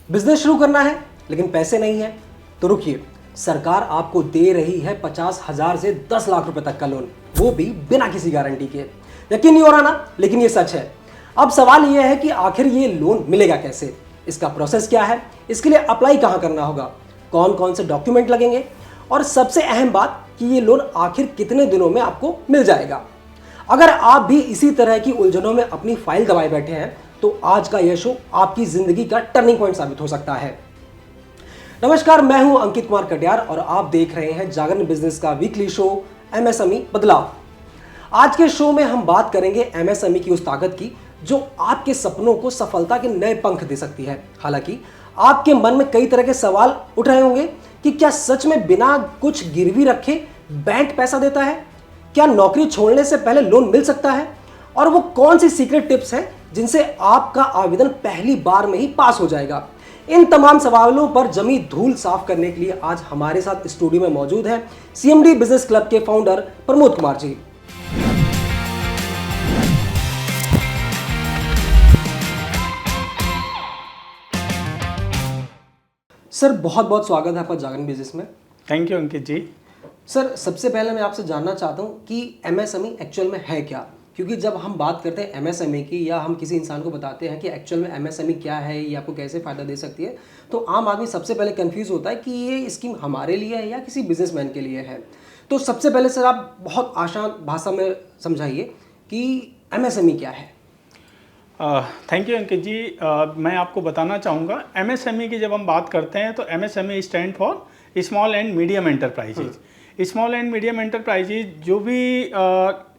Business शुरू करना है लेकिन पैसे नहीं है तो रुकिए, सरकार आपको दे रही है 50,000 से 10 लाख रुपए तक का लोन, वो भी बिना किसी गारंटी के। यकीन नहीं हो रहा ना, लेकिन ये सच है। अब सवाल यह है कि आखिर ये लोन मिलेगा कैसे, इसका प्रोसेस क्या है, इसके लिए अप्लाई कहां करना होगा, कौन कौन से डॉक्यूमेंट लगेंगे और सबसे अहम बात कि ये लोन आखिर कितने दिनों में आपको मिल जाएगा। अगर आप भी इसी तरह की उलझनों में अपनी फाइल दबाए बैठे हैं तो आज का यह शो आपकी जिंदगी का टर्निंग पॉइंट साबित हो सकता है। नमस्कार, मैं हूं अंकित कुमार कटियार और आप देख रहे हैं जागरण बिजनेस का वीकली शो एमएसएमई बदलाव। आज के शो में हम बात करेंगे एमएसएमई की उस ताकत की जो आपके सपनों को सफलता के नए पंख दे सकती है। हालांकि आपके मन में कई तरह के सवाल उठ रहे होंगे कि क्या सच में बिना कुछ गिरवी रखे बैंक पैसा देता है, क्या नौकरी छोड़ने से पहले लोन मिल सकता है, और वो कौन सी सीक्रेट टिप्स हैं जिनसे आपका आवेदन पहली बार में ही पास हो जाएगा। इन तमाम सवालों पर जमी धूल साफ करने के लिए आज हमारे साथ स्टूडियो में मौजूद है सीएमडी बिजनेस क्लब के फाउंडर प्रमोद कुमार जी। सर, बहुत बहुत स्वागत है आपका जागरण बिजनेस में। Thank you Ankit ji. Sir, सबसे पहले मैं आपसे जानना चाहता हूं कि एमएसएमई एक्चुअल में है क्या, क्योंकि जब हम बात करते हैं एमएसएमई की या हम किसी इंसान को बताते हैं कि एक्चुअल में एमएसएमई क्या है, ये आपको कैसे फ़ायदा दे सकती है, तो आम आदमी सबसे पहले कंफ्यूज होता है कि ये स्कीम हमारे लिए है या किसी बिजनेसमैन के लिए है। तो सबसे पहले सर आप बहुत आसान भाषा में समझाइए कि एमएसएमई क्या है। थैंक यू अंकित जी। मैं आपको बताना चाहूँगा एमएसएमई की जब हम बात करते हैं तो MSME stand for small and medium enterprises. Small and medium enterprises जो भी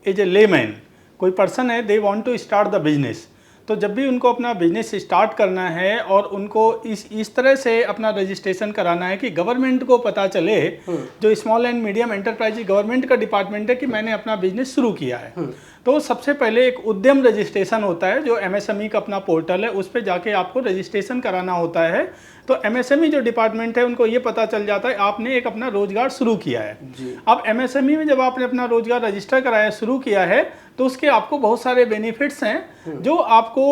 एज ए लेमैन कोई पर्सन है, they want to start the business. तो जब भी उनको अपना बिजनेस स्टार्ट करना है और उनको इस तरह से अपना रजिस्ट्रेशन कराना है कि गवर्नमेंट को पता चले, जो small and medium enterprise government का डिपार्टमेंट है, कि मैंने अपना बिजनेस शुरू किया है। तो सबसे पहले एक उद्यम रजिस्ट्रेशन होता है जो एमएसएमई का अपना पोर्टल है, उस पर जाके आपको रजिस्ट्रेशन कराना होता है। तो एमएसएमई जो डिपार्टमेंट है उनको ये पता चल जाता है आपने एक अपना रोजगार शुरू किया है। अब एमएसएमई में जब आपने अपना रोजगार रजिस्टर कराया, शुरू किया है, तो उसके आपको बहुत सारे बेनिफिट्स हैं जो आपको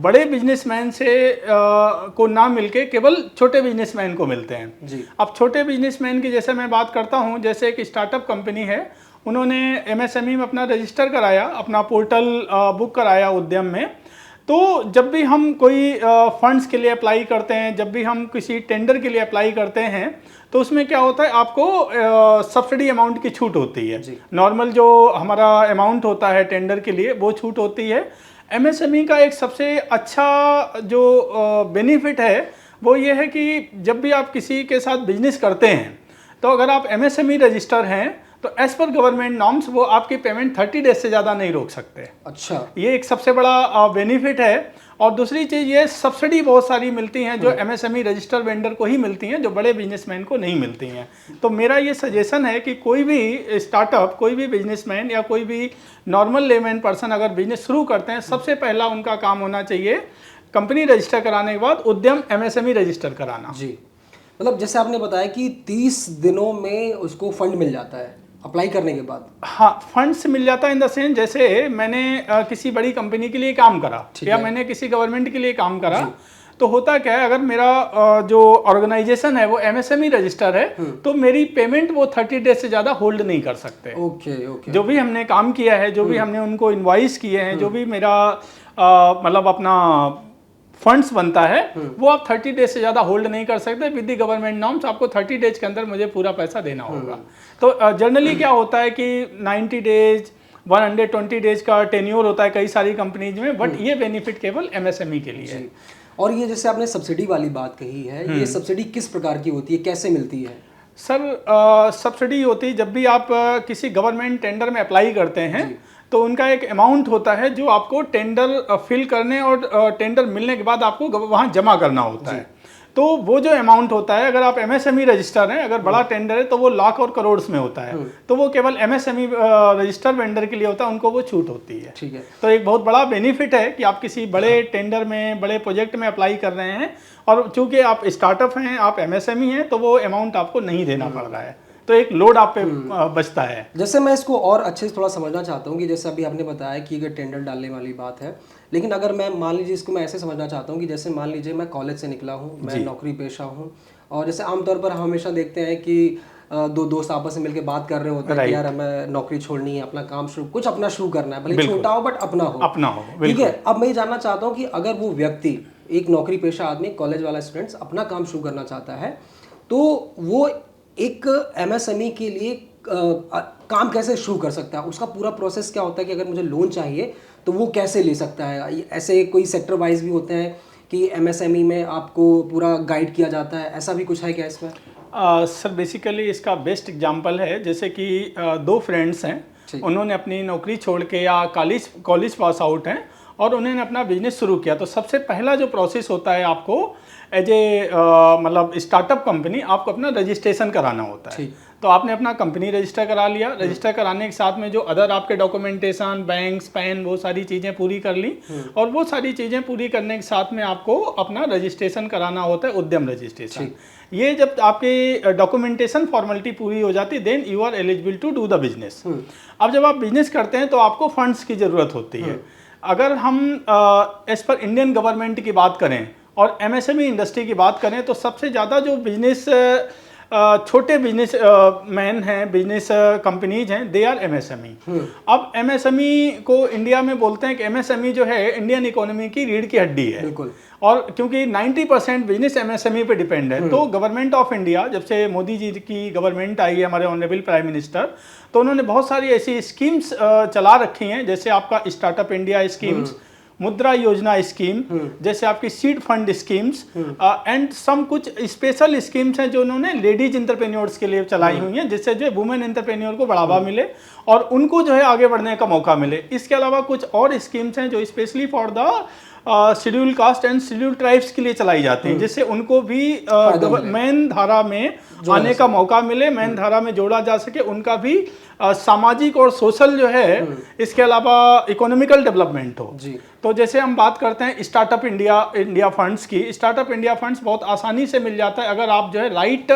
बड़े बिजनेसमैन से को ना मिलके केवल छोटे बिजनेसमैन को मिलते हैं। अब छोटे बिजनेसमैन की जैसे मैं बात करता हूं, जैसे एक स्टार्टअप कंपनी है, उन्होंने एमएसएमई में अपना रजिस्टर कराया, अपना पोर्टल बुक कराया उद्यम में। तो जब भी हम कोई फंड्स के लिए अप्लाई करते हैं, जब भी हम किसी टेंडर के लिए अप्लाई करते हैं, तो उसमें क्या होता है, आपको सब्सिडी अमाउंट की छूट होती है। नॉर्मल जो हमारा अमाउंट होता है टेंडर के लिए, वो छूट होती है। एमएसएमई का एक सबसे अच्छा जो बेनिफिट है वो ये है कि जब भी आप किसी के साथ बिजनेस करते हैं, तो अगर आप एमएसएमई रजिस्टर हैं तो एज पर गवर्नमेंट नॉर्म्स वो आपकी पेमेंट 30 डेज से ज़्यादा नहीं रोक सकते। अच्छा, ये एक सबसे बड़ा बेनिफिट है। और दूसरी चीज़, ये सब्सिडी बहुत सारी मिलती हैं जो एमएसएमई रजिस्टर वेंडर को ही मिलती हैं, जो बड़े बिजनेसमैन को नहीं मिलती हैं। तो मेरा ये सजेशन है कि कोई भी स्टार्टअप, कोई भी बिजनेसमैन या कोई भी नॉर्मल लेमैन पर्सन अगर बिजनेस शुरू करते हैं, सबसे पहला उनका काम होना चाहिए कंपनी रजिस्टर कराने के बाद उद्यम एमएसएमई रजिस्टर कराना। जी, मतलब जैसे आपने बताया कि 30 दिनों में उसको फंड मिल जाता है अप्लाई करने के बाद। हाँ, फंड्स मिल जाता है इन द सेंस, जैसे मैंने किसी बड़ी कंपनी के लिए काम करा या मैंने किसी गवर्नमेंट के लिए काम करा, तो होता क्या है, अगर मेरा जो ऑर्गेनाइजेशन है वो एमएसएमई रजिस्टर है, तो मेरी पेमेंट वो 30 डेज से ज़्यादा होल्ड नहीं कर सकते। ओके। जो भी हमने काम किया है, जो भी हमने उनको इनवॉइस किए हैं, जो भी मेरा मतलब अपना फंड्स बनता है, वो आप 30 डेज से ज़्यादा होल्ड नहीं कर सकते। विद द गवर्नमेंट नॉर्म्स आपको 30 डेज के अंदर मुझे पूरा पैसा देना होगा। तो जनरली क्या होता है कि 90 डेज 120 डेज का टेन्योर होता है कई सारी कंपनीज में, बट ये बेनिफिट केवल एमएसएमई के लिए है। और ये जैसे आपने सब्सिडी वाली बात कही है, ये सब्सिडी किस प्रकार की होती है, कैसे मिलती है? सर, सब्सिडी होती है जब भी आप किसी गवर्नमेंट टेंडर में अप्लाई करते हैं, तो उनका एक अमाउंट होता है जो आपको टेंडर फिल करने और टेंडर मिलने के बाद आपको वहाँ जमा करना होता है। तो वो जो अमाउंट होता है, अगर आप एमएसएमई रजिस्टर हैं, अगर बड़ा टेंडर है तो वो लाख और करोड़ में होता है, तो वो केवल एमएसएमई रजिस्टर वेंडर के लिए होता है, उनको वो छूट होती है। ठीक है। तो एक बहुत बड़ा बेनिफिट है कि आप किसी बड़े टेंडर में, बड़े प्रोजेक्ट में अप्लाई कर रहे हैं, और चूंकि आप स्टार्टअप हैं, आप एमएसएमई हैं, तो वो अमाउंट आपको नहीं देना पड़ रहा है, तो एक लोड आप पे बचता है। जैसे मैं इसको और अच्छे से थोड़ा समझना चाहता हूँ कि जैसे अभी आपने बताया कि अगर टेंडर डालने वाली बात है, लेकिन अगर मैं मान लीजिए इसको मैं ऐसे समझना चाहता हूँ कि जैसे मान लीजिए मैं कॉलेज से निकला हूँ, मैं नौकरी पेशा हूँ, और जैसे आमतौर पर हम हमेशा देखते हैं कि दो दोस्त आपस में मिलकर बात कर रहे होते हैं कि यार हमें नौकरी छोड़नी है, अपना काम शुरू, कुछ अपना शुरू करना है, भले छोटा हो बट अपना हो। ठीक है, अब मैं ये जानना चाहता हूँ कि अगर वो व्यक्ति, एक नौकरी पेशा आदमी, कॉलेज वाला स्टूडेंट्स अपना काम शुरू करना चाहता है, तो वो एक एमएसएमई के लिए काम कैसे शुरू कर सकता है? उसका पूरा प्रोसेस क्या होता है कि अगर मुझे लोन चाहिए तो वो कैसे ले सकता है? ऐसे कोई सेक्टर वाइज भी होते हैं कि एमएसएमई में आपको पूरा गाइड किया जाता है, ऐसा भी कुछ है क्या इसमें? सर बेसिकली इसका बेस्ट एग्जांपल है, जैसे कि दो फ्रेंड्स हैं, उन्होंने अपनी नौकरी छोड़ के या कॉलेज पास आउट हैं और उन्होंने अपना बिजनेस शुरू किया। तो सबसे पहला जो प्रोसेस होता है, आपको एज ए मतलब स्टार्टअप कंपनी आपको अपना रजिस्ट्रेशन कराना होता है। तो आपने अपना कंपनी रजिस्टर करा लिया, रजिस्टर कराने के साथ में जो अदर आपके डॉक्यूमेंटेशन, बैंक्स, पैन, वो सारी चीज़ें पूरी कर ली, और वो सारी चीज़ें पूरी करने के साथ में आपको अपना रजिस्ट्रेशन कराना होता है, उद्यम रजिस्ट्रेशन। ये जब आपके डॉक्यूमेंटेशन फॉर्मेलिटी पूरी हो जाती है, then you are eligible to do the business. अब जब आप बिजनेस करते हैं तो आपको फंड्स की ज़रूरत होती है। अगर हम एज पर इंडियन गवर्नमेंट की बात करें और एमएसएमई इंडस्ट्री की बात करें, तो सबसे ज़्यादा जो बिजनेस छोटे बिजनेस मैन हैं, बिजनेस कंपनीज हैं, दे आर एमएसएमई। अब एमएसएमई को इंडिया में बोलते हैं कि एमएसएमई जो है इंडियन इकोनॉमी की रीढ़ की हड्डी है। बिल्कुल। और क्योंकि 90% बिजनेस एमएसएमई पे डिपेंड है, तो गवर्नमेंट ऑफ इंडिया, जब से मोदी जी की गवर्नमेंट आई है, हमारे ऑनरेबल प्राइम मिनिस्टर, तो उन्होंने बहुत सारी ऐसी स्कीम्स चला रखी हैं, जैसे आपका स्टार्टअप इंडिया स्कीम्स, मुद्रा योजना स्कीम, जैसे आपकी seed fund schemes, and some कुछ स्पेशल स्कीम्स हैं जो उन्होंने लेडीज इंटरप्रेन्योर्स के लिए चलाई हुई हैं, जिससे जो वुमेन इंटरप्रेन्योर को बढ़ावा मिले और उनको जो है आगे बढ़ने का मौका मिले। इसके अलावा कुछ और स्कीम्स हैं जो specially for the schedule caste and schedule tribes के लिए चलाई जाती हैं, जिससे उनको भी मेन धारा में आने का मौका मिले, मेन धारा में जोड़ा जा सके, उनका भी सामाजिक और सोशल जो है, इसके अलावा इकोनॉमिकल डेवलपमेंट हो। तो जैसे हम बात करते हैं स्टार्टअप इंडिया फंड्स की, स्टार्टअप इंडिया फंड्स बहुत आसानी से मिल जाता है अगर आप जो है राइट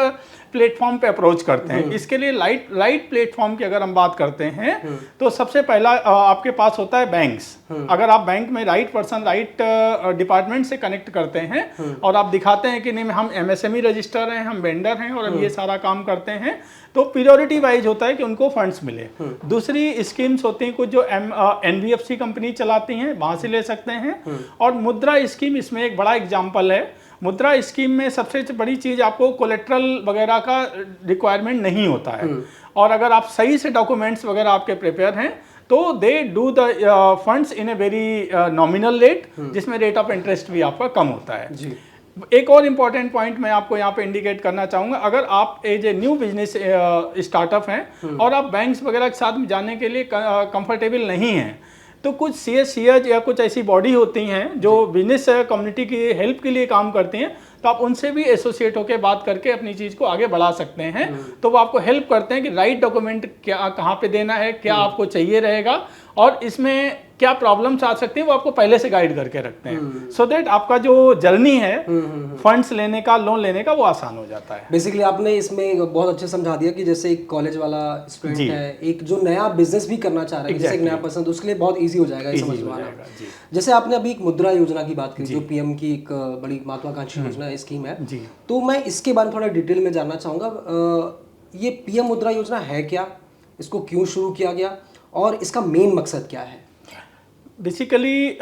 प्लेटफॉर्म पे अप्रोच करते हैं। इसके लिए राइट प्लेटफॉर्म की अगर हम बात करते हैं तो सबसे पहला आपके पास होता है बैंक्स। अगर आप बैंक में राइट पर्सन, राइट डिपार्टमेंट से कनेक्ट करते हैं और आप दिखाते हैं कि नहीं हम एमएसएमई रजिस्टर हैं, हम वेंडर हैं और हम ये सारा काम करते हैं, तो प्रायोरिटी वाइज होता है कि उनको फंड्स मिले। दूसरी स्कीम्स होती हैं कुछ जो एनबीएफसी कंपनी चलाती हैं, वहां से ले सकते हैं। और मुद्रा स्कीम इसमें एक बड़ा एग्जाम्पल है। मुद्रा स्कीम में सबसे बड़ी चीज आपको कोलेट्रल वगैरह का रिक्वायरमेंट नहीं होता है, और अगर आप सही से डॉक्यूमेंट्स वगैरह आपके प्रिपेयर हैं तो they do the funds in a very nominal rate, जिसमें रेट ऑफ इंटरेस्ट भी आपका कम होता है। जी। एक और इम्पॉर्टेंट पॉइंट मैं आपको यहाँ पे इंडिकेट करना चाहूँगा, अगर आप as a new business startup हैं और आप बैंक्स वगैरह के साथ में जाने के लिए कंफर्टेबल नहीं हैं, तो कुछ सीएस या कुछ ऐसी बॉडी होती हैं जो बिजनेस कम्युनिटी की हेल्प के लिए काम करती हैं, तो आप उनसे भी एसोसिएट होकर बात करके अपनी चीज़ को आगे बढ़ा सकते हैं। तो वो आपको हेल्प करते हैं कि राइट डॉक्यूमेंट क्या कहाँ पे देना है, क्या आपको चाहिए रहेगा और इसमें क्या प्रॉब्लम्स आ सकती हैं, वो आपको पहले से गाइड करके रखते हैं, सो दैट आपका जो जर्नी है फंड्स लेने का, लोन लेने का, वो आसान हो जाता है। बेसिकली आपने इसमें बहुत अच्छे समझा दिया कि जैसे एक कॉलेज वाला स्टूडेंट है, एक जो नया बिजनेस भी करना चाह रहा है, जैसे एक नया पर्सन, तो उसके लिए बहुत ईजी हो जाएगा ये समझ में आना। जैसे आपने अभी एक मुद्रा योजना की बात की, जो पीएम की एक बड़ी महत्वाकांक्षी योजना स्कीम है, तो मैं इसके बारे में थोड़ा डिटेल में जानना चाहूँगा। ये पीएम मुद्रा योजना है क्या, इसको क्यों शुरू किया गया और इसका मेन मकसद क्या है? बेसिकली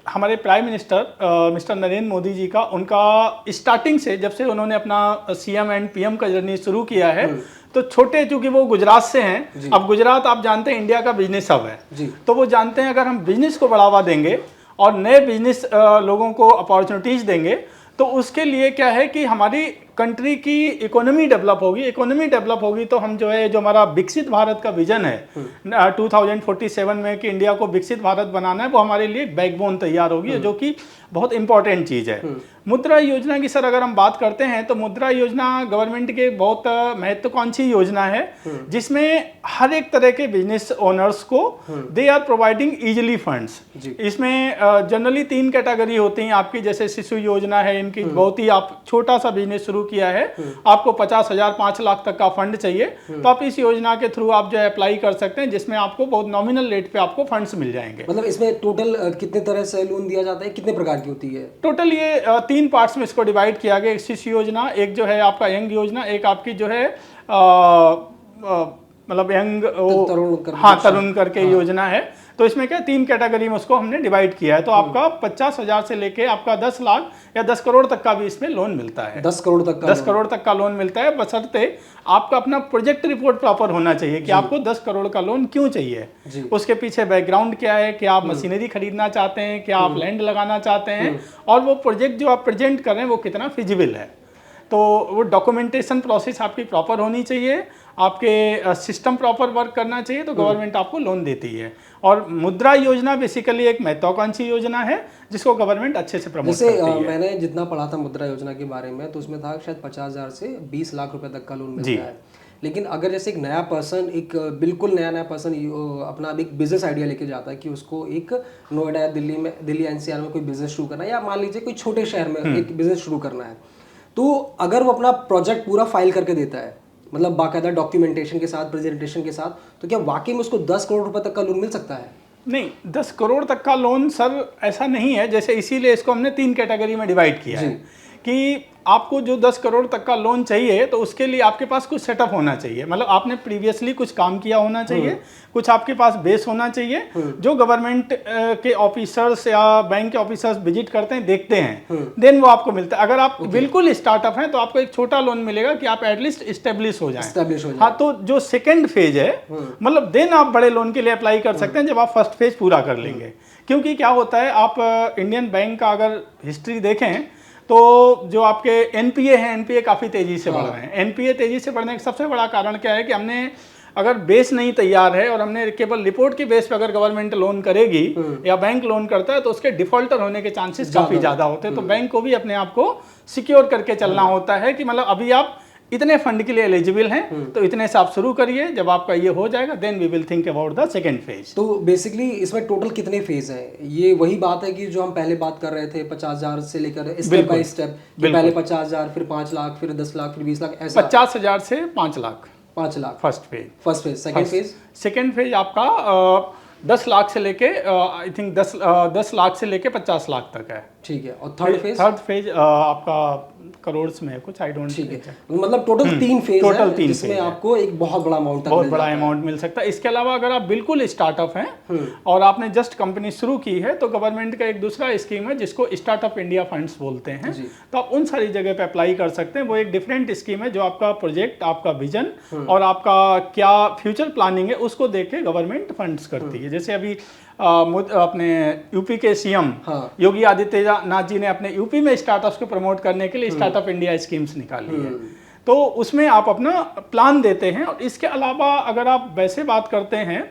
हमारे prime minister mister Narendra Modi ji का, उनका स्टार्टिंग से जब से उन्होंने अपना सीएम एंड पीएम का जर्नी शुरू किया है, तो छोटे, चूंकि वो गुजरात से हैं, अब गुजरात आप जानते हैं इंडिया का बिजनेस हब है, तो वो जानते हैं अगर हम बिजनेस को बढ़ावा देंगे और नए बिजनेस लोगों को अपॉर्चुनिटीज देंगे, तो उसके लिए क्या है कि हमारी कंट्री की इकोनॉमी डेवलप होगी तो हम जो है, जो हमारा विकसित भारत का विजन है 2047 में कि इंडिया को विकसित भारत बनाना है, वो हमारे लिए बैकबोन तैयार होगी, जो कि बहुत इंपॉर्टेंट चीज़ है। मुद्रा योजना की सर अगर हम बात करते हैं तो मुद्रा योजना गवर्नमेंट के बहुत महत्वाकांक्षी योजना है, जिसमें हर एक तरह के बिजनेस ओनर्स को they are providing easily funds. इसमें जनरली 3 कैटेगरी होती हैं आपकी, जैसे शिशु योजना है, इनकी बहुत ही आप छोटा सा बिजनेस शुरू शुरू किया है, आपको 50,000 5 लाख तक का फंड चाहिए, तो आप इस योजना के थ्रू आप जो है अप्लाई कर सकते हैं, जिसमें आपको बहुत नॉमिनल रेट पे आपको फंड्स मिल जाएंगे। मतलब इसमें टोटल कितने तरह से लोन दिया जाता है, कितने प्रकार की होती है? टोटल ये 3 पार्ट्स में इसको डिवाइड किया गया। एक शिशु योजना, एक जो है आपका यंग योजना, एक आपकी जो है मतलब यंग तरुण करके योजना है। तो इसमें क्या 3 कैटेगरी में उसको हमने डिवाइड किया है। तो आपका 50,000 से लेके आपका 10 लाख या 10 करोड़ तक का भी इसमें लोन मिलता है। 10 करोड़ तक का 10 करोड़ तक का लोन मिलता है, बशर्ते आपका अपना प्रोजेक्ट रिपोर्ट प्रॉपर होना चाहिए कि आपको 10 करोड़ का लोन क्यों चाहिए, उसके पीछे बैकग्राउंड क्या है, क्या आप मशीनरी खरीदना चाहते हैं, क्या आप लैंड लगाना चाहते हैं, और वो प्रोजेक्ट जो आप प्रेजेंट कर रहे हैं वो कितना फिजिबल है। तो वो डॉक्यूमेंटेशन प्रोसेस आपकी प्रॉपर होनी चाहिए, आपके सिस्टम प्रॉपर वर्क करना चाहिए, तो गवर्नमेंट आपको लोन देती है। और मुद्रा योजना बेसिकली एक महत्वाकांक्षी योजना है जिसको गवर्नमेंट अच्छे से प्रमोट करती है। मैंने जितना पढ़ा था मुद्रा योजना के बारे में, तो उसमें था शायद 50,000 से 20 लाख रुपए तक का लोन मिलता है। लेकिन अगर जैसे एक नया पर्सन, एक बिल्कुल नया पर्सन अपना एक बिजनेस आइडिया लेके जाता है कि उसको एक नोएडा या दिल्ली एनसीआर में कोई बिजनेस शुरू करना है, या मान लीजिए कोई छोटे शहर में एक बिजनेस शुरू करना है, तो अगर वो अपना प्रोजेक्ट पूरा फाइल करके देता है, मतलब बाकायदा डॉक्यूमेंटेशन के साथ, प्रेजेंटेशन के साथ, तो क्या वाकई में उसको 10 करोड़ रुपए तक का लोन मिल सकता है? नहीं, 10 करोड़ तक का लोन सर ऐसा नहीं है। जैसे इसीलिए इसको हमने 3 कैटेगरी में डिवाइड किया है कि आपको जो 10 करोड़ तक का लोन चाहिए तो उसके लिए आपके पास कुछ सेटअप होना चाहिए, मतलब आपने प्रीवियसली कुछ काम किया होना चाहिए, कुछ आपके पास बेस होना चाहिए, जो गवर्नमेंट के ऑफिसर्स या बैंक के ऑफिसर्स विजिट करते हैं, देखते हैं, देन वो आपको मिलता है। अगर आप बिल्कुल स्टार्टअप हैं तो आपको एक छोटा लोन मिलेगा कि आप एटलीस्ट स्टेब्लिश हो जाएं। हाँ, तो जो सेकेंड फेज है, मतलब देन आप बड़े लोन के लिए अप्लाई कर सकते हैं जब आप फर्स्ट फेज पूरा कर लेंगे। क्योंकि क्या होता है, आप इंडियन बैंक का अगर हिस्ट्री देखें तो जो आपके एनपीए हैं, एनपीए काफ़ी तेज़ी से बढ़ रहे हैं। एनपीए तेज़ी से बढ़ने का सबसे बड़ा कारण क्या है कि हमने अगर बेस नहीं तैयार है और हमने केवल रिपोर्ट के बेस पर अगर गवर्नमेंट लोन करेगी या बैंक लोन करता है तो उसके डिफॉल्टर होने के चांसेस काफ़ी ज़्यादा होते हैं। तो बैंक को भी अपने आप को सिक्योर करके चलना होता है कि मतलब अभी आप इतने फंड के लिए एलिजिबल हैं, तो इतने से आप शुरू करिए, जब आपका ये हो जाएगा then we will think about the second phase. तो बेसिकली इसमें टोटल कितने फेज हैं? ये वही बात है कि जो हम पहले बात कर रहे थे 50,000 से लेकर स्टेप बाय स्टेप, पहले 50,000, फिर 5 लाख, फिर 10 लाख, फिर 20 लाख, ऐसा 50,000 से 5 lakh. 5 lakh first phase. Second phase आपका 10 लाख से लेके आई थिंक 10 लाख से लेके 50 लाख तक है। ठीक है। और थर्ड फेज आपका करोड़ में है कुछ, आई डोंट। ठीक है, मतलब टोटल 3 फेज है जिसमें आपको एक बहुत बड़ा अमाउंट मिल सकता है। इसके अलावा अगर आप बिल्कुल स्टार्टअप हैं और आपने जस्ट कंपनी शुरू की है तो गवर्नमेंट का एक दूसरा स्कीम है जिसको स्टार्टअप इंडिया फंड्स बोलते हैं, तो आप उन सारी जगह पे अप्लाई कर सकते हैं। वो एक डिफरेंट स्कीम है जो आपका प्रोजेक्ट, आपका विजन और आपका क्या फ्यूचर प्लानिंग है उसको देख के गवर्नमेंट फंड्स करती है। जैसे अभी अपने यूपी के सीएम योगी आदित्यनाथ जी ने अपने यूपी में स्टार्टअप्स को प्रमोट करने के लिए स्टार्टअप इंडिया स्कीम्स निकाली है, तो उसमें आप अपना प्लान देते हैं। और इसके अलावा अगर आप वैसे बात करते हैं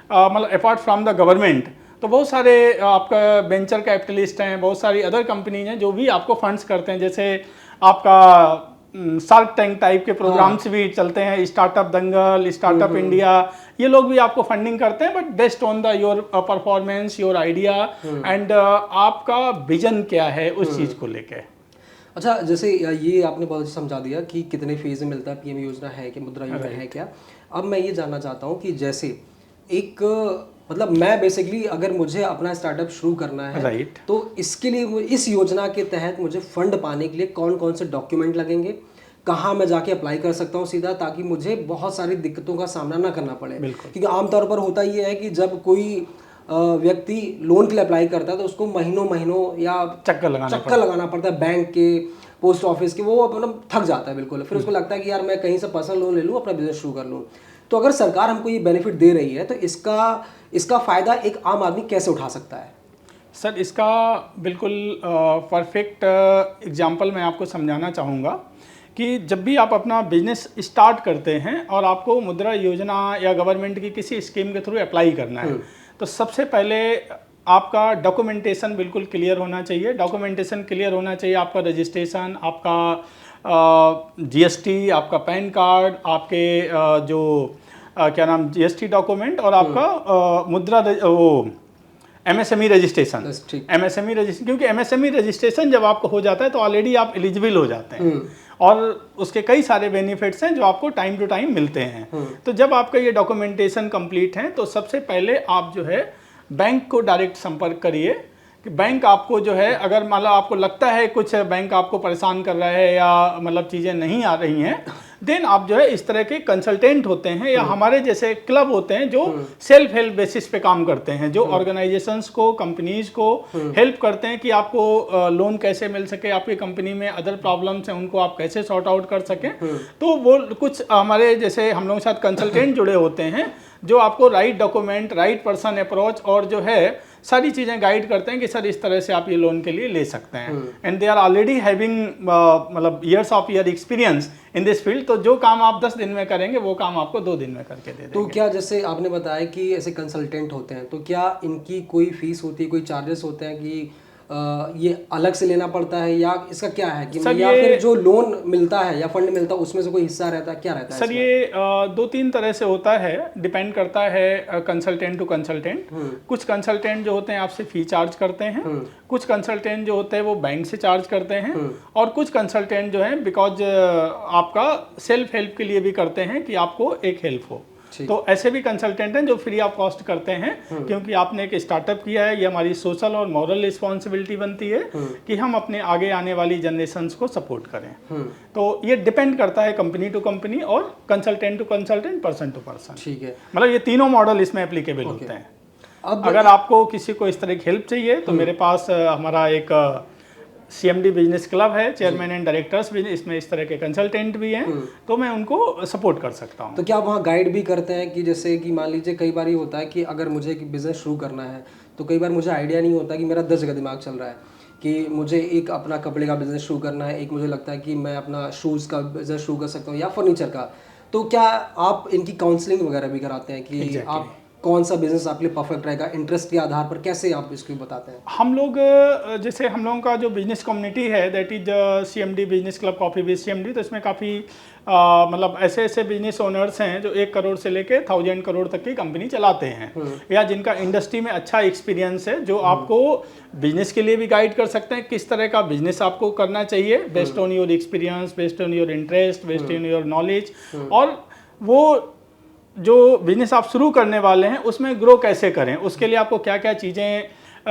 मतलब अपार्ट फ्रॉम द गवर्नमेंट, तो बहुत सारे आपका वेंचर कैपिटलिस्ट हैं, बहुत सारी अदर कंपनीज हैं जो भी आपको फंड्स करते हैं। जैसे आपका शार्क टैंक टाइप के प्रोग्राम्स भी चलते हैं, स्टार्टअप दंगल, स्टार्टअप इंडिया, ये लोग भी आपको फंडिंग करते हैं, but based on the your performance, your idea and आपका विजन क्या है उस चीज़ को लेके। अच्छा, जैसे ये आपने बहुत अच्छा समझा दिया कि कितने फेज में मिलता है, पीएम योजना है कि मुद्रा योजना है क्या। अब मैं ये जानना चाहता हूँ कि जैसे एक मतलब मैं बेसिकली अगर मुझे अपना स्टार्टअप शुरू करना है तो इसके लिए इस योजना के तहत मुझे फंड पाने के लिए कौन कौन से डॉक्यूमेंट लगेंगे, कहाँ मैं जाके अप्लाई कर सकता हूँ सीधा, ताकि मुझे बहुत सारी दिक्कतों का सामना ना करना पड़े। क्योंकि आमतौर पर होता ये है कि जब कोई व्यक्ति लोन के लिए अप्लाई करता है तो उसको महीनों या चक्कर लगाना पड़ता है बैंक के, पोस्ट ऑफिस के, वो मतलब थक जाता है बिल्कुल। फिर उसको लगता है कि यार मैं कहीं से पर्सनल लोन ले लूँ, अपना बिजनेस शुरू कर लूँ। तो अगर सरकार हमको ये बेनिफिट दे रही है तो इसका फ़ायदा एक आम आदमी कैसे उठा सकता है? सर, इसका बिल्कुल परफेक्ट एग्जांपल मैं आपको समझाना चाहूँगा कि जब भी आप अपना बिजनेस स्टार्ट करते हैं और आपको मुद्रा योजना या गवर्नमेंट की किसी स्कीम के थ्रू अप्लाई करना है, तो सबसे पहले आपका डॉक्यूमेंटेशन बिल्कुल क्लियर होना चाहिए। डॉक्यूमेंटेशन क्लियर होना चाहिए, आपका रजिस्ट्रेशन, आपका जीएसटी, आपका पैन कार्ड, आपके जो क्या नाम जीएसटी डॉक्यूमेंट और आपका मुद्रा वो एमएसएमई रजिस्ट्रेशन। एमएसएमई रजिस्ट्रेशन, क्योंकि एमएसएमई रजिस्ट्रेशन जब आपको हो जाता है तो ऑलरेडी आप एलिजिबल हो जाते हैं। और उसके कई सारे बेनिफिट्स हैं जो आपको टाइम टू टाइम मिलते हैं। तो जब आपका ये डॉक्यूमेंटेशन कंप्लीट है तो सबसे पहले आप जो है बैंक को डायरेक्ट संपर्क करिए कि बैंक आपको जो है, अगर मतलब आपको लगता है कुछ बैंक आपको परेशान कर रहा है या मतलब चीज़ें नहीं आ रही हैं, देन आप जो है इस तरह के कंसल्टेंट होते हैं या हमारे जैसे क्लब होते हैं जो सेल्फ हेल्प बेसिस पे काम करते हैं, जो ऑर्गेनाइजेशंस को, कंपनीज को हेल्प करते हैं कि आपको लोन कैसे मिल सके, आपकी कंपनी में अदर प्रॉब्लम्स हैं उनको आप कैसे सॉर्ट आउट कर सकें। तो वो कुछ हमारे जैसे हम लोगों के साथ कंसल्टेंट जुड़े होते हैं जो आपको right document, right person approach और जो है सारी चीज़ें गाइड करते हैं कि सर इस तरह से आप ये लोन के लिए ले सकते हैं। And they are already having मतलब years of year experience in this field. तो जो काम आप 10 दिन में करेंगे वो काम आपको 2 दिन में करके दे देंगे। तो क्या जैसे आपने बताया कि ऐसे कंसल्टेंट होते हैं, तो क्या इनकी कोई फीस होती है, कोई चार्जेस होते हैं कि ये अलग से लेना पड़ता है, या इसका क्या है कि या फिर जो लोन मिलता है या फंड मिलता है उसमें से कोई हिस्सा रहता है, क्या रहता है? सर ये 2-3 तरह से होता है, डिपेंड करता है कंसल्टेंट टू कंसल्टेंट। कुछ कंसल्टेंट जो होते हैं आपसे फी चार्ज करते हैं, कुछ कंसल्टेंट जो होते हैं वो बैंक से चार्ज करते हैं, और कुछ कंसल्टेंट जो है बिकॉज आपका सेल्फ हेल्प के लिए भी करते हैं कि आपको एक हेल्प हो। तो ऐसे भी कंसल्टेंट हैं जो फ्री ऑफ कॉस्ट करते हैं, क्योंकि आपने एक स्टार्टअप किया है, ये हमारी सोशल और मॉरल रिस्पॉन्सिबिलिटी बनती है कि हम अपने आगे आने वाली जनरेशन्स को सपोर्ट करें। तो ये डिपेंड करता है कंपनी टू कंपनी और consultant to consultant, person to person. ठीक है, मतलब ये तीनों मॉडल इसमें एप्लीकेबल होते हैं। अब अगर आपको किसी को इस तरह की हेल्प चाहिए तो मेरे पास हमारा एक CMD बिजनेस क्लब है, चेयरमैन एंड डायरेक्टर्स भी इसमें इस तरह के कंसल्टेंट भी हैं, तो मैं उनको सपोर्ट कर सकता हूँ। तो क्या आप वहाँ गाइड भी करते हैं कि जैसे कि मान लीजिए कई बार ये होता है कि अगर मुझे एक बिज़नेस शुरू करना है तो कई बार मुझे आइडिया नहीं होता कि मेरा 10 जगह दिमाग चल रहा है कि मुझे एक अपना कपड़े का बिज़नेस शुरू करना है, एक मुझे लगता है कि मैं अपना शूज़ का बिज़नेस शुरू कर सकता हूँ या फर्नीचर का। तो क्या आप इनकी काउंसलिंग वगैरह भी कराते हैं कि आप कौन सा बिजनेस आपके लिए परफेक्ट रहेगा, इंटरेस्ट के आधार पर कैसे आप इसको बताते हैं? हम लोग जैसे हम लोगों का जो बिजनेस कम्युनिटी है that is CMD business club coffee with CMD, तो इसमें काफ़ी मतलब ऐसे ऐसे बिजनेस ओनर्स हैं जो 1 करोड़ से लेके 1000 करोड़ तक की कंपनी चलाते हैं, या जिनका इंडस्ट्री में अच्छा एक्सपीरियंस है, जो आपको बिजनेस के लिए भी गाइड कर सकते हैं किस तरह का बिजनेस आपको करना चाहिए based on your experience, based on your interest, based on your knowledge, और वो जो बिजनेस आप शुरू करने वाले हैं उसमें ग्रो कैसे करें, उसके लिए आपको क्या क्या चीज़ें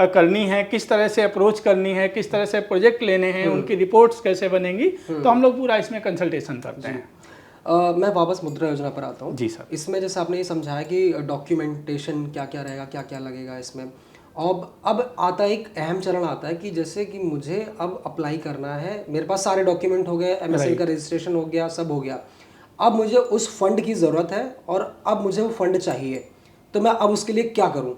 करनी है, किस तरह से अप्रोच करनी है, किस तरह से प्रोजेक्ट लेने हैं, उनकी रिपोर्ट्स कैसे बनेंगी, तो हम लोग पूरा इसमें कंसल्टेशन करते हैं। मैं वापस मुद्रा योजना पर आता हूँ। जी सर। इसमें जैसे आपने ये समझाया कि डॉक्यूमेंटेशन क्या क्या रहेगा, क्या क्या लगेगा इसमें, अब आता है एक अहम चरण आता है कि जैसे कि मुझे अब अप्लाई करना है, मेरे पास सारे डॉक्यूमेंट हो गए, MSME का रजिस्ट्रेशन हो गया, सब हो गया, अब मुझे उस फंड की ज़रूरत है और अब मुझे वो फंड चाहिए, तो मैं अब उसके लिए क्या करूं?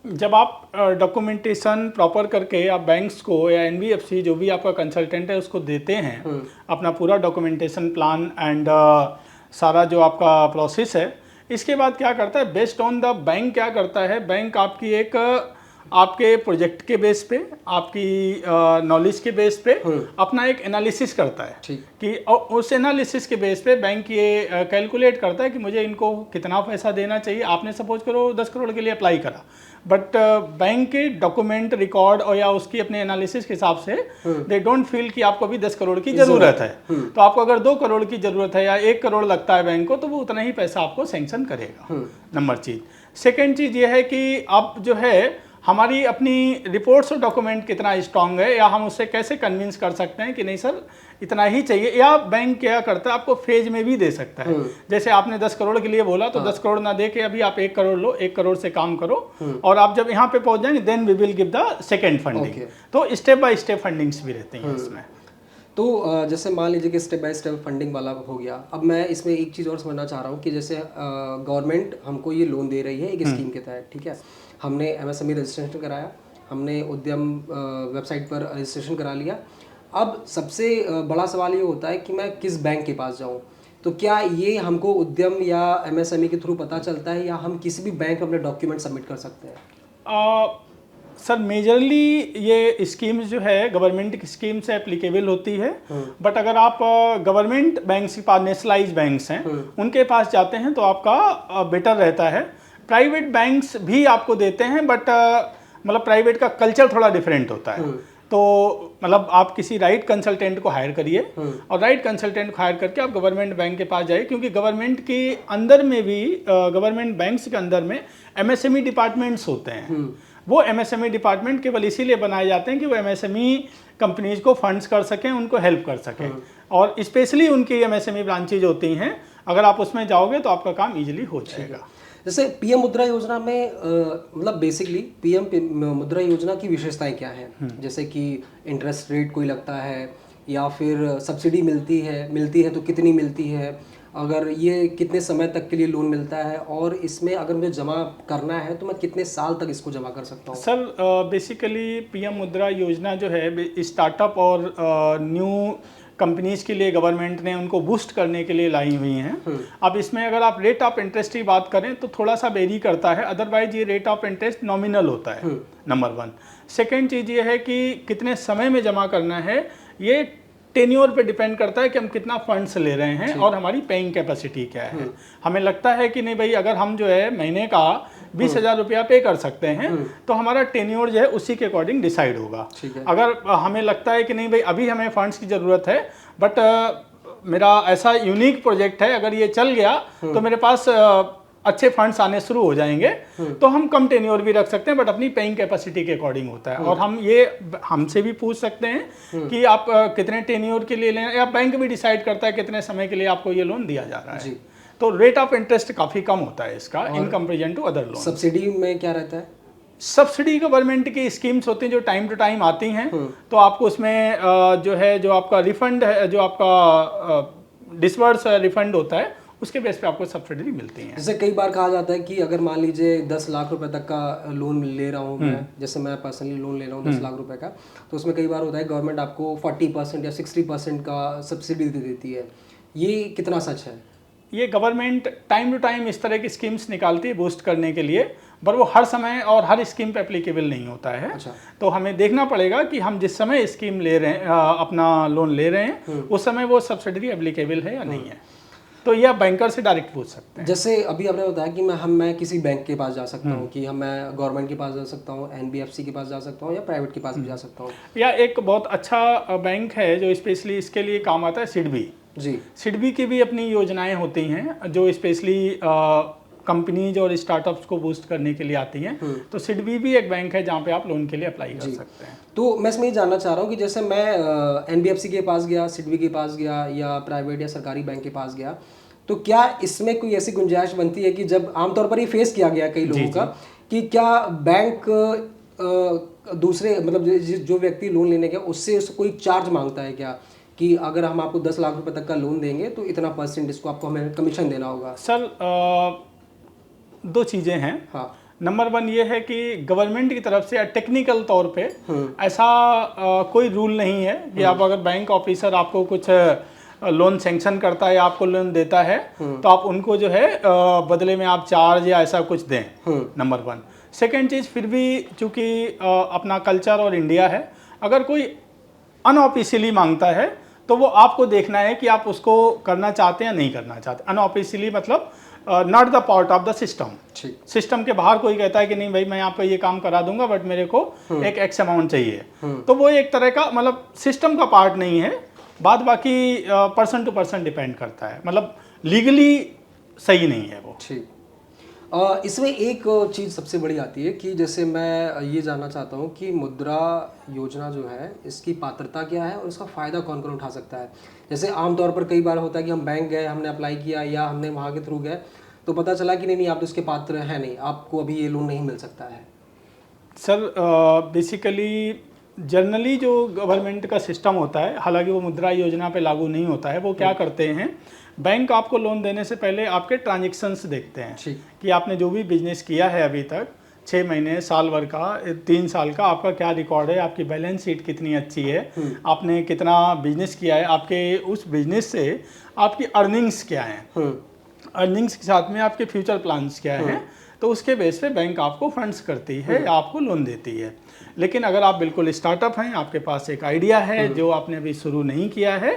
जब आप डॉक्यूमेंटेशन प्रॉपर करके आप बैंक्स को या NBFC जो भी आपका कंसल्टेंट है उसको देते हैं अपना पूरा डॉक्यूमेंटेशन प्लान एंड सारा जो आपका प्रोसेस है, इसके बाद क्या करता है बेस्ड ऑन द बैंक क्या करता है, बैंक आपकी एक आपके प्रोजेक्ट के बेस पे, आपकी नॉलेज के बेस पे अपना एक एनालिसिस करता है कि उस एनालिसिस के बेस पे बैंक ये कैलकुलेट करता है कि मुझे इनको कितना पैसा देना चाहिए। आपने सपोज करो 10 करोड़ के लिए अप्लाई करा, बट बैंक के डॉक्यूमेंट रिकॉर्ड और या उसकी अपने एनालिसिस के हिसाब से दे डोंट फील कि आपको भी 10 करोड़ की ज़रूरत है, तो आपको अगर 2 करोड़ की ज़रूरत है या 1 करोड़ लगता है बैंक को, तो वो उतना ही पैसा आपको सैंक्शन करेगा। नंबर चीज़। सेकेंड चीज़ ये है कि अब जो है हमारी अपनी रिपोर्ट्स और डॉक्यूमेंट कितना स्ट्रांग है, या हम उससे कैसे कन्विंस कर सकते हैं कि नहीं सर इतना ही चाहिए, या बैंक क्या करता है आपको फेज में भी दे सकता है। जैसे आपने 10 करोड़ के लिए बोला तो 10 करोड़ ना दे के अभी आप 1 करोड़ लो, 1 करोड़ से काम करो, और आप जब यहाँ पे पहुंच जाएंगे then we will give the second funding. तो स्टेप बाय स्टेप फंडिंग्स भी रहती हैं इसमें। तो जैसे मान लीजिए कि स्टेप बाय स्टेप फंडिंग वाला हो गया, अब मैं इसमें एक चीज़ और समझना चाह रहा हूँ कि जैसे गवर्नमेंट हमको ये लोन दे रही है एक स्कीम के तहत, ठीक है, हमने MSME रजिस्ट्रेशन कराया, हमने उद्यम वेबसाइट पर रजिस्ट्रेशन करा लिया, अब सबसे बड़ा सवाल ये होता है कि मैं किस बैंक के पास जाऊँ, तो क्या ये हमको उद्यम या MSME के थ्रू पता चलता है या हम किसी भी बैंक में अपने डॉक्यूमेंट सबमिट कर सकते हैं? सर मेजरली ये स्कीम्स जो है गवर्नमेंट की स्कीम से एप्लीकेबल होती है, बट अगर आप गवर्नमेंट बैंक्स के पास, नेशनलाइज बैंक्स हैं, उनके पास जाते हैं तो आपका बेटर रहता है। प्राइवेट बैंक्स भी आपको देते हैं, बट मतलब प्राइवेट का कल्चर थोड़ा डिफरेंट होता है, तो तो मतलब आप किसी राइट कंसल्टेंट को हायर करिए और राइट कंसल्टेंट को हायर करके आप गवर्नमेंट बैंक के पास जाइए, क्योंकि गवर्नमेंट के अंदर में भी गवर्नमेंट बैंक्स के अंदर में एमएसएमई डिपार्टमेंट्स होते हैं। वो एमएसएमई डिपार्टमेंट केवल इसीलिए बनाए जाते हैं कि वो एमएसएमई कंपनीज को फंड्स कर सकें, उनको हेल्प कर सकें, और स्पेशली उनकी एमएसएमई ब्रांचेज होती हैं। अगर आप उसमें जाओगे तो आपका काम इजीली हो जाएगा। जैसे पीएम मुद्रा योजना में मतलब बेसिकली पीएम मुद्रा योजना की विशेषताएं क्या हैं? जैसे कि इंटरेस्ट रेट कोई लगता है या फिर सब्सिडी मिलती है तो कितनी मिलती है, अगर ये कितने समय तक के लिए लोन मिलता है, और इसमें अगर मुझे जमा करना है तो मैं कितने साल तक इसको जमा कर सकता हूँ? सर बेसिकली पीएम मुद्रा योजना जो है स्टार्टअप और न्यू कंपनीज के लिए गवर्नमेंट ने उनको बूस्ट करने के लिए लाई हुई हैं। अब इसमें अगर आप रेट ऑफ इंटरेस्ट की बात करें तो थोड़ा सा वेरी करता है, अदरवाइज ये रेट ऑफ इंटरेस्ट नॉमिनल होता है, नंबर 1। सेकेंड चीज़ ये है कि कितने समय में जमा करना है, ये टेन्योर पे डिपेंड करता है कि हम कितना फंड्स ले रहे हैं और हमारी पेइंग कैपेसिटी क्या है। हमें लगता है कि नहीं भाई, अगर हम जो है महीने का 20,000 रुपया पे कर सकते हैं तो हमारा टेन्योर जो है उसी के अकॉर्डिंग डिसाइड होगा। अगर हमें लगता है कि नहीं भाई अभी हमें फंड्स की ज़रूरत है, बट मेरा ऐसा यूनिक प्रोजेक्ट है, अगर ये चल गया तो मेरे पास अच्छे फंड्स आने शुरू हो जाएंगे, तो हम कम टेन्योर भी रख सकते हैं, बट अपनी पेइंग कैपेसिटी के अकॉर्डिंग होता है। और हम ये हमसे भी पूछ सकते हैं कि आप कितने टेन्योर के लिए लें, या बैंक भी डिसाइड करता है कितने समय के लिए आपको ये लोन दिया जा रहा है। तो रेट ऑफ इंटरेस्ट काफ़ी कम होता है इसका in comparison to other loan. Subsidy में क्या रहता है? सब्सिडी गवर्नमेंट की स्कीम्स होती हैं जो टाइम टू टाइम आती हैं, तो आपको उसमें जो आपका रिफंड है, जो आपका डिसबर्स रिफंड होता है, उसके बेस पे आपको सब्सिडी मिलती है। जैसे कई बार कहा जाता है कि अगर मान लीजिए 10 लाख रुपए तक का लोन ले रहा हूँ मैं, जैसे मैं पर्सनली लोन ले रहा हूँ 10 लाख रुपए का, तो उसमें कई बार होता है गवर्नमेंट आपको 40% या 60% का सब्सिडी दे देती है। ये कितना सच है? ये गवर्नमेंट टाइम टू टाइम इस तरह की स्कीम्स निकालती है बूस्ट करने के लिए, पर वो हर समय और हर स्कीम पे एप्लीकेबल नहीं होता है। अच्छा। तो हमें देखना पड़ेगा कि हम जिस समय स्कीम ले रहे हैं, अपना लोन ले रहे हैं, उस समय वो सब्सिडी एप्लीकेबल है या नहीं है। तो ये आप बैंकर से डायरेक्ट पूछ सकते हैं। जैसे अभी आपने बताया कि मैं किसी बैंक के पास जा सकता हूँ, कि मैं गवर्नमेंट के पास जा सकता हूँ, एनबीएफसी के पास जा सकता हूँ, या प्राइवेट के पास भी जा सकता हूँ, या एक बहुत अच्छा बैंक है जो स्पेशली इसके लिए काम आता है, सिडबी। जी, सिडबी की भी अपनी योजनाएं होती हैं जो स्पेशली कंपनीज और स्टार्टअप्स को बूस्ट करने के लिए आती हैं। तो सिडबी भी एक बैंक है जहाँ पे आप लोन के लिए अप्लाई कर सकते हैं। तो मैं इसमें ये जानना चाह रहा हूँ कि जैसे मैं एनबीएफसी के पास गया, सिडबी के पास गया, या प्राइवेट या सरकारी बैंक के पास गया, तो क्या इसमें कोई ऐसी गुंजाइश बनती है कि जब आमतौर पर ये फेस किया गया कई लोगों का, कि क्या बैंक दूसरे मतलब जो व्यक्ति लोन लेने गया उससे कोई चार्ज मांगता है क्या, कि अगर हम आपको 10 लाख रुपए तक का लोन देंगे तो इतना % इसको आपको हमें कमीशन देना होगा? सर 2 चीज़ें हैं। हाँ। नंबर 1 ये है कि गवर्नमेंट की तरफ से टेक्निकल तौर पे ऐसा कोई रूल नहीं है कि आप अगर बैंक ऑफिसर आपको कुछ लोन सैंक्शन करता है या आपको लोन देता है तो आप उनको जो है बदले में आप चार्ज या ऐसा कुछ दें, नंबर 1। सेकेंड चीज़, फिर भी चूँकि अपना कल्चर और इंडिया है, अगर कोई अनऑफिशियली मांगता है तो वो आपको देखना है कि आप उसको करना चाहते हैं या नहीं करना चाहते। अनऑफिशियली मतलब not the part of the system. System के बाहर कोई कहता है कि नहीं भाई मैं आपको ये काम करा दूंगा बट मेरे को एक एक्स अमाउंट चाहिए, तो वो एक तरह का मतलब सिस्टम का पार्ट नहीं है। बात बाकी पर्सन टू पर्सन डिपेंड करता है, मतलब लीगली सही नहीं है वो। ठीक। इसमें एक चीज़ सबसे बड़ी आती है कि जैसे मैं ये जानना चाहता हूँ कि मुद्रा योजना जो है इसकी पात्रता क्या है और इसका फ़ायदा कौन कौन उठा सकता है। जैसे आमतौर पर कई बार होता है कि हम बैंक गए, हमने अप्लाई किया या हमने वहाँ के थ्रू गए तो पता चला कि नहीं आप तो इसके पात्र हैं नहीं, आपको अभी ये लोन नहीं मिल सकता है। सर बेसिकली जनरली जो गवर्नमेंट का सिस्टम होता है, हालांकि वो मुद्रा योजना पे लागू नहीं होता है, वो क्या करते हैं, बैंक आपको लोन देने से पहले आपके ट्रांजेक्शन्स देखते हैं कि आपने जो भी बिजनेस किया है अभी तक 6 महीने, साल भर का, 3 साल का, आपका क्या रिकॉर्ड है, आपकी बैलेंस शीट कितनी अच्छी है, आपने कितना बिजनेस किया है, आपके उस बिजनेस से आपकी अर्निंग्स क्या हैं, अर्निंग्स के साथ में आपके फ्यूचर प्लान्स क्या हैं, तो उसके बेस पे बैंक आपको फंड्स करती है या आपको लोन देती है। लेकिन अगर आप बिल्कुल स्टार्टअप हैं, आपके पास एक आइडिया है जो आपने अभी शुरू नहीं किया है,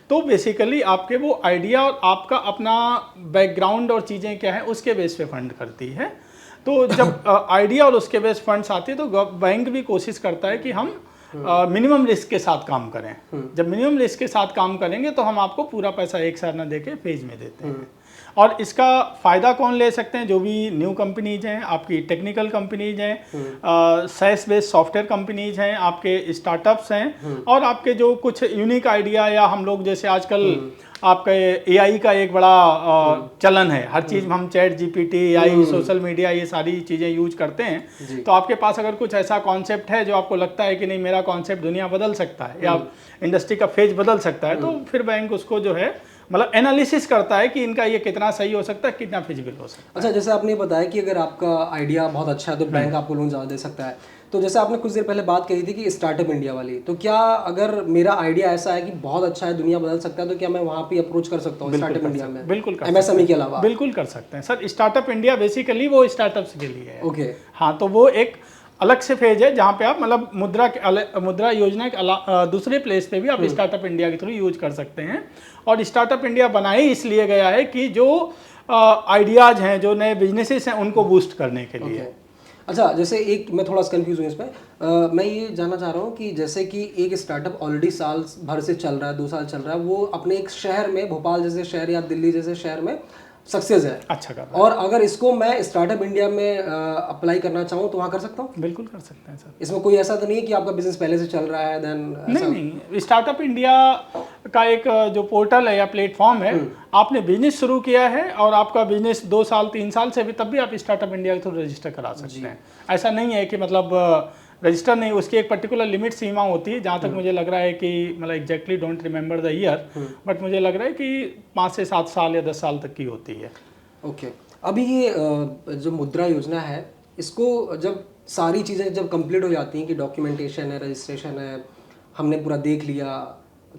तो बेसिकली आपके वो आइडिया और आपका अपना बैकग्राउंड और चीज़ें क्या है उसके बेस पे फंड करती है। तो जब आइडिया और उसके बेस फंड्स आते हैं तो बैंक भी कोशिश करता है कि हम मिनिमम रिस्क के साथ काम करें। जब मिनिमम रिस्क के साथ काम करेंगे तो हम आपको पूरा पैसा एक साथ ना देके फेज में देते हैं। और इसका फ़ायदा कौन ले सकते हैं? जो भी न्यू कंपनीज हैं, आपकी टेक्निकल कंपनीज हैं, सैस बेस्ड सॉफ्टवेयर कंपनीज हैं, आपके स्टार्टअप्स हैं, और आपके जो कुछ यूनिक आइडिया, या हम लोग जैसे आजकल आपका एआई का एक बड़ा चलन है, हर चीज़ में हम chat GPT, AI, social media, ये सारी चीज़ें यूज करते हैं। तो आपके पास अगर कुछ ऐसा कॉन्सेप्ट है जो आपको लगता है कि नहीं, मेरा कॉन्सेप्ट दुनिया बदल सकता है या इंडस्ट्री का फेज बदल सकता है, तो फिर बैंक उसको जो है मतलब एनालिसिस करता है कि इनका ये कितना सही हो सकता है, कितना फिजिबल हो सकता है। अच्छा, जैसे आपने बताया कि अगर आपका आइडिया बहुत अच्छा है तो बैंक आपको लोन ज़्यादा दे सकता है। तो जैसे आपने कुछ देर पहले बात कही थी कि स्टार्टअप इंडिया वाली, तो क्या अगर मेरा आइडिया ऐसा है कि बहुत अच्छा है, दुनिया बदल सकता है, तो क्या मैं वहाँ पे अप्रोच कर सकता हूँ स्टार्टअप इंडिया में? बिल्कुल कर एमएसएमई के अलावा बिल्कुल कर सकते हैं सर। स्टार्टअप इंडिया बेसिकली वो स्टार्टअप्स के लिए है। ओके। हाँ, तो वो एक अलग से फेज है जहाँ पे आप मतलब मुद्रा योजना के दूसरे प्लेस पे भी आप स्टार्टअप इंडिया के थ्रू यूज कर सकते हैं। और स्टार्टअप इंडिया बनाई इसलिए गया है कि जो आइडियाज़ हैं, जो नए बिजनेसेस हैं, उनको बूस्ट करने के लिए। अच्छा, जैसे एक मैं थोड़ा सा कंफ्यूज हूँ इसमें, मैं ये जानना चाह रहा हूँ कि जैसे कि एक स्टार्टअप ऑलरेडी साल भर से चल रहा है, 2 साल चल रहा है, वो अपने एक शहर में, भोपाल जैसे शहर या दिल्ली जैसे शहर में सक्सेस है, अच्छा कर रहा है, और अगर इसको मैं स्टार्टअप इंडिया में अप्लाई करना चाहूँ तो वहाँ कर सकता हूँ? बिल्कुल कर सकते हैं सर। इसमें कोई ऐसा तो नहीं है कि आपका बिजनेस पहले से चल रहा है देन? नहीं, स्टार्टअप इंडिया का एक जो पोर्टल है या प्लेटफॉर्म है, आपने बिजनेस शुरू किया है और आपका बिजनेस 2 साल 3 साल से भी, तब भी आप स्टार्टअप इंडिया के थ्रू रजिस्टर करा सकते हैं। ऐसा नहीं है कि मतलब रजिस्टर नहीं, उसकी एक पर्टिकुलर लिमिट सीमा होती है। जहाँ तक मुझे लग रहा है कि मतलब exactly don't remember the year, but मुझे लग रहा है कि 5 से 7 साल या 10 साल तक की होती है। ओके। अभी ये जो मुद्रा योजना है, इसको जब सारी चीज़ें जब कंप्लीट हो जाती हैं कि डॉक्यूमेंटेशन है, रजिस्ट्रेशन है, हमने पूरा देख लिया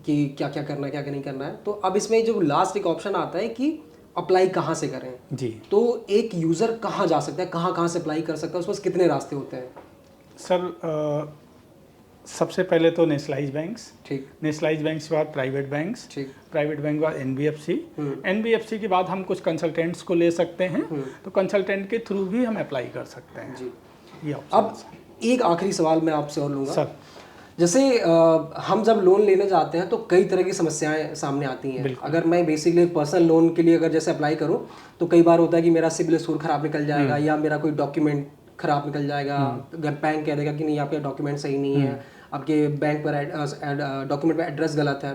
कि क्या क्या करना है, क्या क्या नहीं करना है, तो अब इसमें जो लास्ट एक ऑप्शन आता है कि अप्लाई कहाँ से करें जी। तो एक यूज़र कहाँ जा सकता है, कहाँ कहाँ से अप्लाई कर सकता है, उसके पास कितने रास्ते होते हैं? सर सबसे पहले तो नेशनलाइज बैंक्स, ठीक। नेशनलाइज बैंक्स के बाद प्राइवेट बैंक्स, ठीक। प्राइवेट बैंक के बाद एनबीएफसी, एनबीएफसी के बाद हम कुछ कंसल्टेंट्स को ले सकते हैं, तो कंसल्टेंट के थ्रू भी हम अप्लाई कर सकते हैं जी। ये अब एक आखिरी सवाल मैं आपसे और लूँगा सर। जैसे हम जब लोन लेने जाते हैं तो कई तरह की समस्याएं सामने आती हैं। अगर मैं बेसिकली पर्सनल लोन के लिए अगर जैसे अप्लाई करूं तो कई बार होता है कि मेरा सिबिल स्कोर खराब निकल जाएगा या मेरा कोई डॉक्यूमेंट खराब निकल जाएगा, अगर बैंक कह देगा कि नहीं आपके डॉक्यूमेंट सही नहीं है, आपके बैंक पर डॉक्यूमेंट पर एड्रेस गलत है,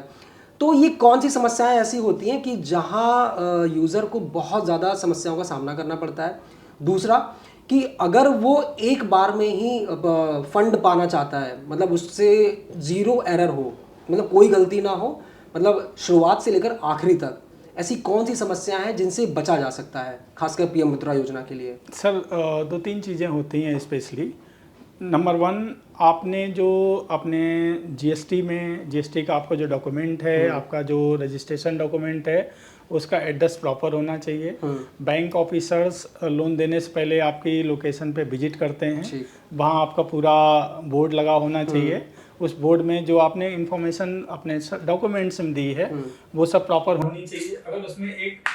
तो ये कौन सी समस्याएं ऐसी होती हैं कि जहां यूज़र को बहुत ज़्यादा समस्याओं का सामना करना पड़ता है? दूसरा कि अगर वो एक बार में ही फंड पाना चाहता है, मतलब उससे 0 एरर हो, मतलब कोई गलती ना हो, मतलब शुरुआत से लेकर आखिरी तक, ऐसी कौन सी समस्याएं हैं जिनसे बचा जा सकता है खासकर पीएम मुद्रा योजना के लिए? सर 2-3 चीज़ें होती हैं स्पेशली। नंबर 1, आपने जो अपने जीएसटी का आपका जो डॉक्यूमेंट है, आपका जो रजिस्ट्रेशन डॉक्यूमेंट है, उसका एड्रेस प्रॉपर होना चाहिए। बैंक ऑफिसर्स लोन देने से पहले आपकी लोकेशन पे विजिट करते हैं, वहाँ आपका पूरा बोर्ड लगा होना चाहिए। उस बोर्ड में जो आपने इंफॉर्मेशन अपने डॉक्यूमेंट्स में दी है वो सब प्रॉपर होनी चाहिए। अगर उसमें एक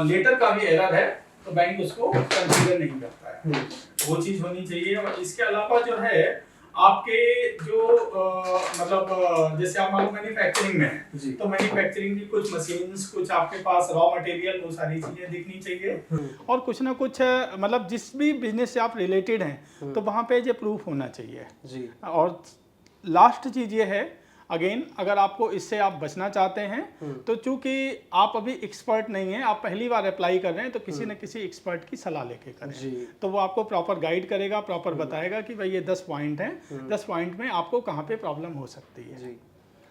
लेटर का भी एरर है तो बैंक उसको कंसीडर नहीं करता है, वो चीज़ होनी चाहिए। और इसके अलावा जो है आपके जो मतलब जैसे आप मान लो मैन्युफैक्चरिंग में है तो मैन्युफैक्चरिंग की कुछ मशीन्स, कुछ आपके पास रॉ मटेरियल, वो सारी चीजें दिखनी चाहिए। और कुछ ना कुछ मतलब जिस भी बिजनेस से आप रिलेटेड हैं तो वहाँ पे ये प्रूफ होना चाहिए जी। और लास्ट चीज ये है, अगेन अगर आपको इससे आप बचना चाहते हैं तो चूंकि आप अभी एक्सपर्ट नहीं हैं, आप पहली बार अप्लाई कर रहे हैं, तो किसी न किसी एक्सपर्ट की सलाह लेके करें, तो वो आपको प्रॉपर गाइड करेगा, प्रॉपर बताएगा कि भाई ये 10 पॉइंट हैं, 10 पॉइंट में आपको कहाँ पे प्रॉब्लम हो सकती है जी।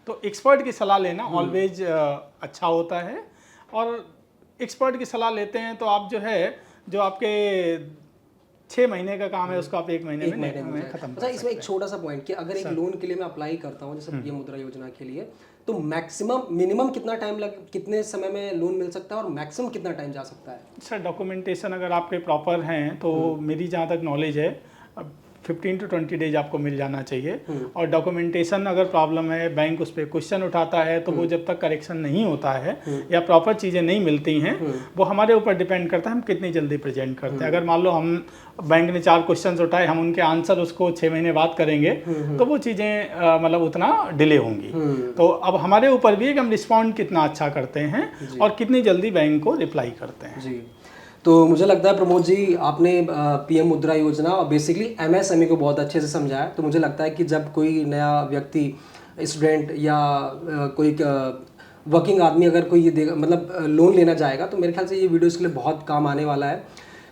तो एक्सपर्ट की सलाह लेना ऑलवेज अच्छा होता है। और एक्सपर्ट की सलाह लेते हैं तो आप जो है, जो आपके 6 महीने का काम है उसको आप 1 महीने में खत्म। अच्छा, इसमें एक छोटा सा पॉइंट कि अगर एक लोन के लिए मैं अप्लाई करता हूँ जैसे पीएम मुद्रा योजना के लिए, तो मिनिमम कितना टाइम कितने समय में लोन मिल सकता है और मैक्सिमम कितना टाइम जा सकता है? सर डॉक्यूमेंटेशन अगर आपके प्रॉपर हैं तो मेरी जहाँ तक नॉलेज है 15 to 20 डेज आपको मिल जाना चाहिए। और डॉक्यूमेंटेशन अगर प्रॉब्लम है, बैंक उस पर क्वेश्चन उठाता है, तो वो जब तक करेक्शन नहीं होता है या प्रॉपर चीज़ें नहीं मिलती हैं, वो हमारे ऊपर डिपेंड करता है हम कितनी जल्दी प्रेजेंट करते हैं। अगर मान लो हम बैंक ने 4 क्वेश्चंस उठाए, हम उनके आंसर उसको 6 महीने बाद करेंगे, तो वो चीज़ें मतलब उतना डिले होंगी। तो अब हमारे ऊपर भी है कि हम रिस्पॉन्ड कितना अच्छा करते हैं और कितनी जल्दी बैंक को रिप्लाई करते हैं। जी, तो मुझे लगता है प्रमोद जी आपने पीएम मुद्रा योजना और बेसिकली एमएसएमई को बहुत अच्छे से समझाया। तो मुझे लगता है कि जब कोई नया व्यक्ति, स्टूडेंट या कोई वर्किंग आदमी अगर कोई ये देगा, मतलब लोन लेना जाएगा, तो मेरे ख्याल से ये वीडियो इसके लिए बहुत काम आने वाला है।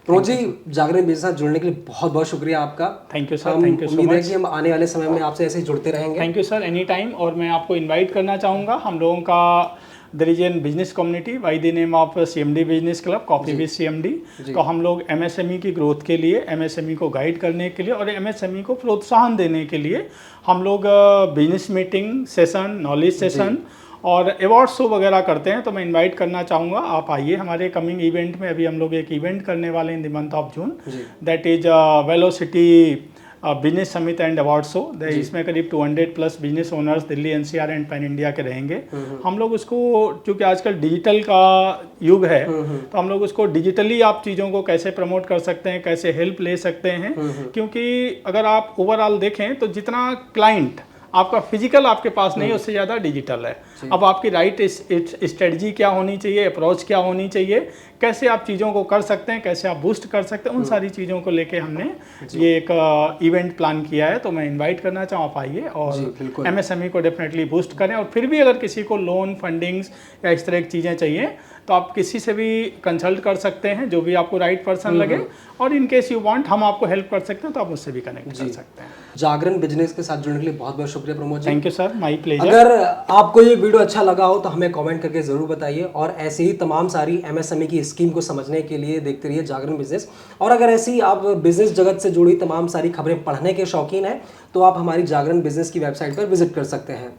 प्रमोद जी, जागरण बिजनेस साथ जुड़ने के लिए बहुत बहुत शुक्रिया आपका। Thank you sir, thank you so much. उम्मीद है कि हम आने वाले समय में आपसे ऐसे ही जुड़ते रहेंगे। Thank you sir, any time. और मैं आपको इनवाइट करना चाहूँगा, हम लोगों का there is an business community by the name of CMD business club, coffee with CMD। तो हम लोग MSME की ग्रोथ के लिए, MSME को गाइड करने के लिए और MSME को प्रोत्साहन देने के लिए हम लोग business meeting session, knowledge session और अवार्ड शो वगैरह करते हैं। तो मैं इनवाइट करना चाहूँगा, आप आइए हमारे कमिंग इवेंट में। अभी हम लोग एक इवेंट करने वाले हैं in the month of June, that is velocity business summit and award show. इसमें करीब 200+ business owners Delhi NCR and pan India के रहेंगे। हम लोग उसको, चूँकि आजकल डिजिटल का युग है, तो हम लोग उसको डिजिटली आप चीज़ों को कैसे प्रमोट कर सकते हैं, कैसे हेल्प ले सकते हैं। क्योंकि अगर आप ओवरऑल देखें तो जितना क्लाइंट आपका फिजिकल आपके पास नहीं, उससे ज़्यादा डिजिटल है। अब आपकी राइट स्ट्रेटजी क्या होनी चाहिए, अप्रोच क्या होनी चाहिए, कैसे आप चीज़ों को कर सकते हैं, कैसे आप बूस्ट कर सकते हैं, उन सारी चीज़ों को लेके हमने ये एक इवेंट प्लान किया है। तो मैं इनवाइट करना चाहूँ, आप आइए और MSME को डेफिनेटली बूस्ट करें। और फिर भी अगर किसी को लोन, फंडिंग्स या इस तरह की चीज़ें चाहिए, तो आप किसी से भी कंसल्ट कर सकते हैं, जो भी आपको राइट पर्सन लगे। और इन केस यू वांट, हम आपको हेल्प कर सकते हैं, तो आप मुझसे भी कनेक्ट कर सकते हैं। जागरण बिजनेस के साथ जुड़ने के लिए बहुत बहुत शुक्रिया Pramod ji. Thank you sir, my pleasure. अगर आपको ये वीडियो अच्छा लगा हो तो हमें कमेंट करके ज़रूर बताइए, और ऐसे ही तमाम सारी MSME की स्कीम को समझने के लिए देखते रहिए जागरण बिजनेस। और अगर ऐसी आप बिजनेस जगत से जुड़ी तमाम सारी खबरें पढ़ने के शौकीन हैं, तो आप हमारी जागरण बिजनेस की वेबसाइट पर विजिट कर सकते हैं।